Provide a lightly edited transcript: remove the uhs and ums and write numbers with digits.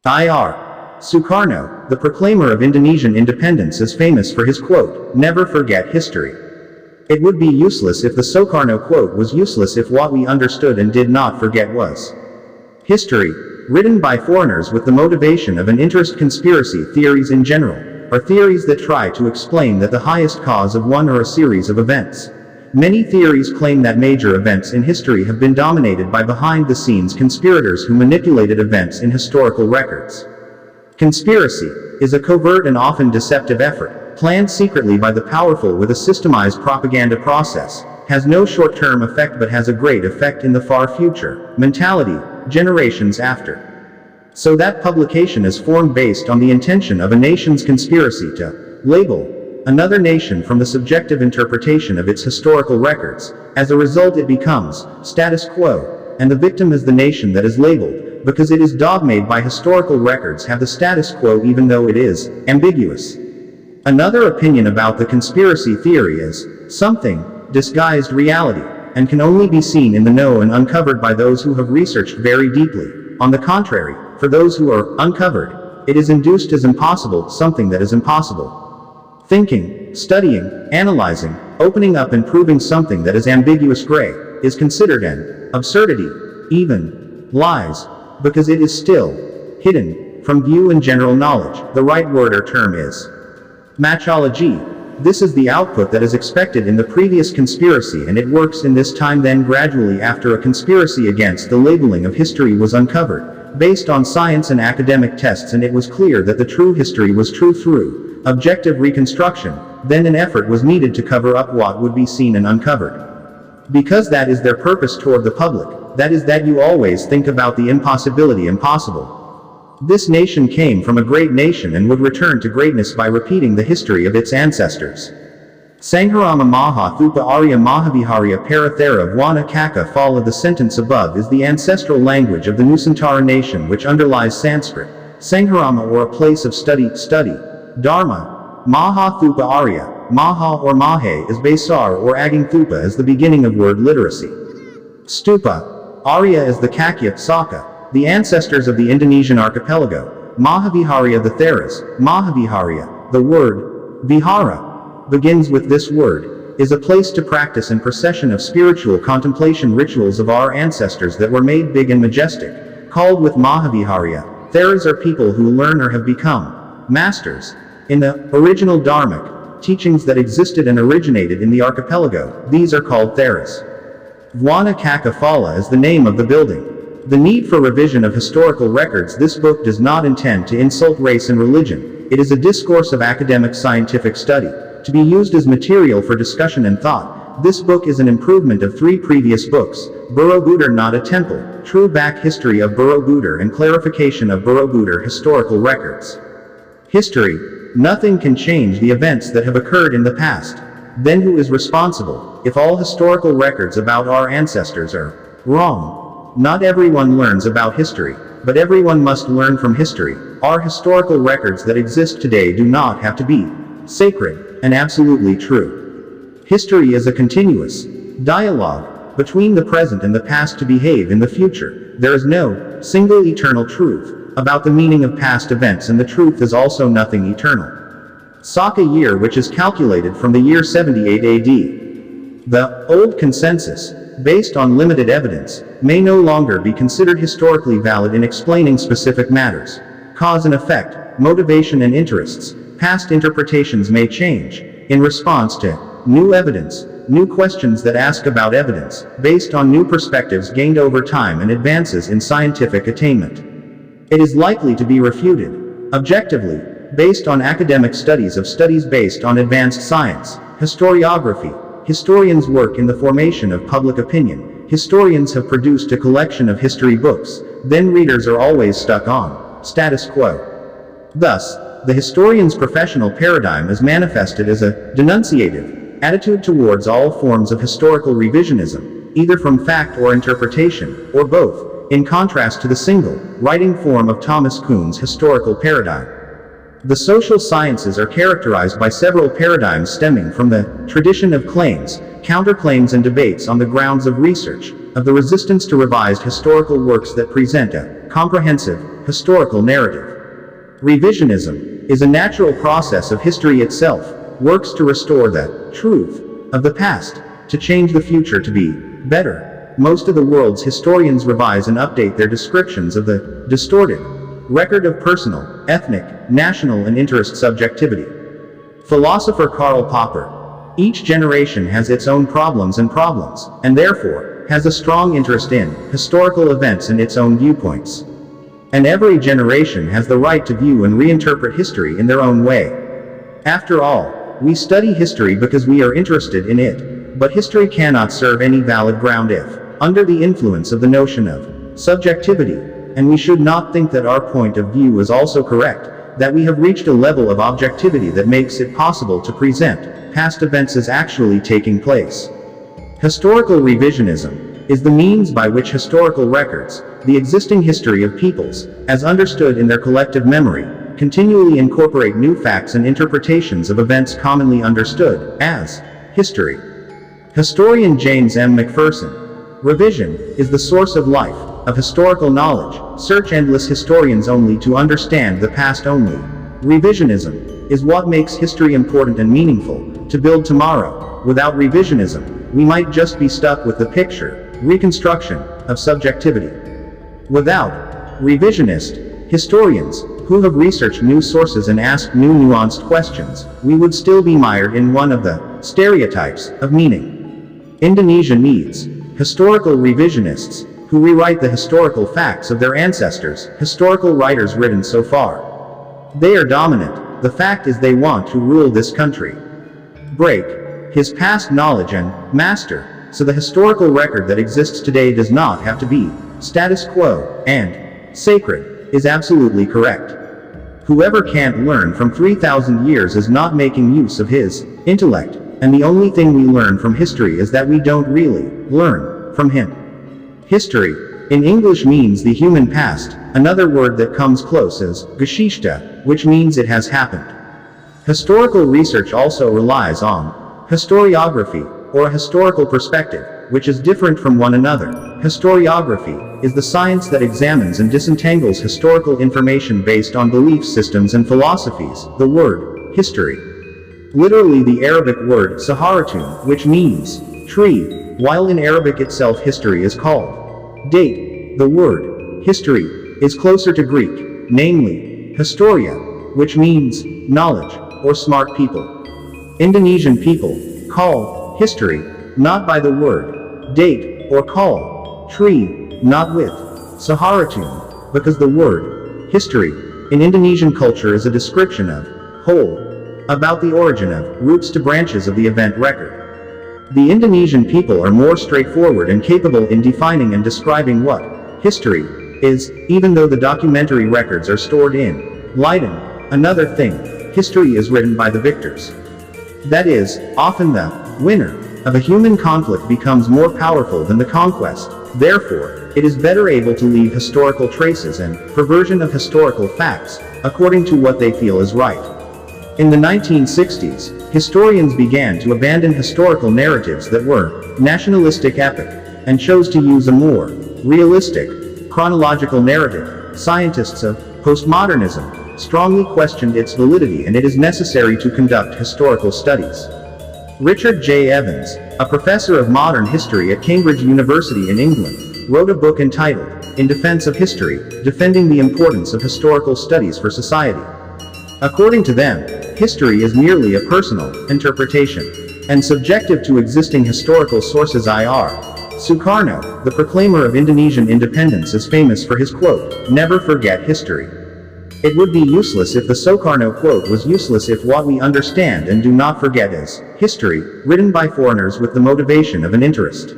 Ir. Sukarno, the proclaimer of Indonesian independence, is famous for his quote, "Never forget history." It would be useless if the Sukarno quote was useless if what we understood and did not forget was history. Written by foreigners with the motivation of an interest. Conspiracy theories in general are theories that try to explain that the highest cause of one or a series of events. Many theories claim that major events in history have been dominated by behind-the-scenes conspirators who manipulated events in historical records. Conspiracy is a covert and often deceptive effort, planned secretly by the powerful with a systemized propaganda process, has no short-term effect but has a great effect in the far future, mentality, generations after. So that publication is formed based on the intention of a nation's conspiracy to label another nation from the subjective interpretation of its historical records. As a result, it becomes status quo, and the victim is the nation that is labeled, because it is dogmaed by historical records have the status quo even though it is ambiguous. Another opinion about the conspiracy theory is something disguised reality, and can only be seen in the know and uncovered by those who have researched very deeply. On the contrary, for those who are uncovered, it is induced as impossible, something that is impossible. Thinking, studying, analyzing, opening up and proving something that is ambiguous gray, is considered an absurdity, even lies, because it is still hidden from view and general knowledge. The right word or term is matchology. This is the output that is expected in the previous conspiracy, and it works in this time. Then gradually after a conspiracy against the labeling of history was uncovered, based on science and academic tests, and it was clear that the true history was true through objective reconstruction, then an effort was needed to cover up what would be seen and uncovered. Because that is their purpose toward the public, that is that you always think about the impossibility impossible. This nation came from a great nation and would return to greatness by repeating the history of its ancestors. Sangharama Maha Thupa Arya Mahavihariya Parathera Vwana Kaka Phalā. The sentence above is the ancestral language of the Nusantara nation which underlies Sanskrit. Sangharama, or a place of study, Dharma. Maha Thupa Arya, Maha or Mahe is Besar or Aging. Thupa is the beginning of word literacy. Stupa. Arya is the Çhaķâ, Saka, the ancestors of the Indonesian archipelago. Mahavihariya, the Theras. Mahavihariya, the word Vihara begins with this word, is a place to practice and procession of spiritual contemplation rituals of our ancestors that were made big and majestic, called with Mahavihariya. Theras are people who learn or have become masters in the original Dharmic teachings that existed and originated in the archipelago. These are called Theras. 1.Vhwănā Kaka Phalā is the name of the building. The need for revision of historical records. This book does not intend to insult race and religion. It is a discourse of academic scientific study, to be used as material for discussion and thought. This book is an improvement of 3 previous books: Borobudur, not a temple, true back history of Borobudur, and clarification of Borobudur historical records. History. Nothing can change the events that have occurred in the past. Then who is responsible, if all historical records about our ancestors are wrong? Not everyone learns about history, but everyone must learn from history. Our historical records that exist today do not have to be sacred and absolutely true. History is a continuous dialogue between the present and the past to behave in the future. There is no single eternal truth about the meaning of past events, and the truth is also nothing eternal. Saka year, which is calculated from the year 78 AD. The old consensus, based on limited evidence, may no longer be considered historically valid in explaining specific matters. Cause and effect, motivation and interests. Past interpretations may change in response to new evidence, new questions that ask about evidence, based on new perspectives gained over time and advances in scientific attainment. It is likely to be refuted objectively, based on academic studies based on advanced science. Historiography. Historians work in the formation of public opinion. Historians have produced a collection of history books, then readers are always stuck on status quo. Thus, the historian's professional paradigm is manifested as a denunciative attitude towards all forms of historical revisionism, either from fact or interpretation, or both, in contrast to the single, writing form of Thomas Kuhn's historical paradigm. The social sciences are characterized by several paradigms stemming from the tradition of claims, counterclaims and debates on the grounds of research, of the resistance to revised historical works that present a comprehensive, historical narrative. Revisionism is a natural process of history itself, works to restore the truth of the past, to change the future to be better. Most of the world's historians revise and update their descriptions of the distorted record of personal, ethnic, national and interest subjectivity. Philosopher Karl Popper. Each generation has its own problems, and therefore, has a strong interest in historical events and its own viewpoints. And every generation has the right to view and reinterpret history in their own way. After all, we study history because we are interested in it, but history cannot serve any valid ground if under the influence of the notion of subjectivity, and we should not think that our point of view is also correct, that we have reached a level of objectivity that makes it possible to present past events as actually taking place. Historical revisionism is the means by which historical records, the existing history of peoples, as understood in their collective memory, continually incorporate new facts and interpretations of events commonly understood as history. Historian James M. McPherson. Revision is the source of life, of historical knowledge. Search endless historians only to understand the past only. Revisionism is what makes history important and meaningful, to build tomorrow. Without revisionism, we might just be stuck with the picture, reconstruction, of subjectivity. Without revisionist historians, who have researched new sources and asked new nuanced questions, we would still be mired in one of the stereotypes of meaning. Indonesia needs historical revisionists, who rewrite the historical facts of their ancestors, historical writers written so far. They are dominant, the fact is they want to rule this country. Break his past knowledge and master, so the historical record that exists today does not have to be status quo and sacred, is absolutely correct. Whoever can't learn from 3,000 years is not making use of his intellect, and the only thing we learn from history is that we don't really learn from him. History, in English, means the human past. Another word that comes close is Geschichte, which means it has happened. Historical research also relies on historiography, or a historical perspective, which is different from one another. Historiography is the science that examines and disentangles historical information based on belief systems and philosophies. The word history, literally the Arabic word saharatun, which means tree, while in Arabic itself history is called date. The word history is closer to Greek, namely historia, which means knowledge, or smart people. Indonesian people call history, not by the word date, or call tree, not with saharatun, because the word history in Indonesian culture is a description of whole, about the origin of, roots to branches of the event record. The Indonesian people are more straightforward and capable in defining and describing what history is, even though the documentary records are stored in Leiden. Another thing, history is written by the victors. That is, often the winner of a human conflict becomes more powerful than the conquest. Therefore, it is better able to leave historical traces and perversion of historical facts, according to what they feel is right. In the 1960s, historians began to abandon historical narratives that were nationalistic epic, and chose to use a more realistic, chronological narrative. Scientists of postmodernism strongly questioned its validity, and it is necessary to conduct historical studies. Richard J. Evans, a professor of modern history at Cambridge University in England, wrote a book entitled In Defense of History, defending the importance of historical studies for society. According to them, history is merely a personal interpretation, and subjective to existing historical sources. Sukarno, the proclaimer of Indonesian independence, is famous for his quote, "Never forget history." It would be useless if the Sukarno quote was useless if what we understand and do not forget is history, written by foreigners with the motivation of an interest.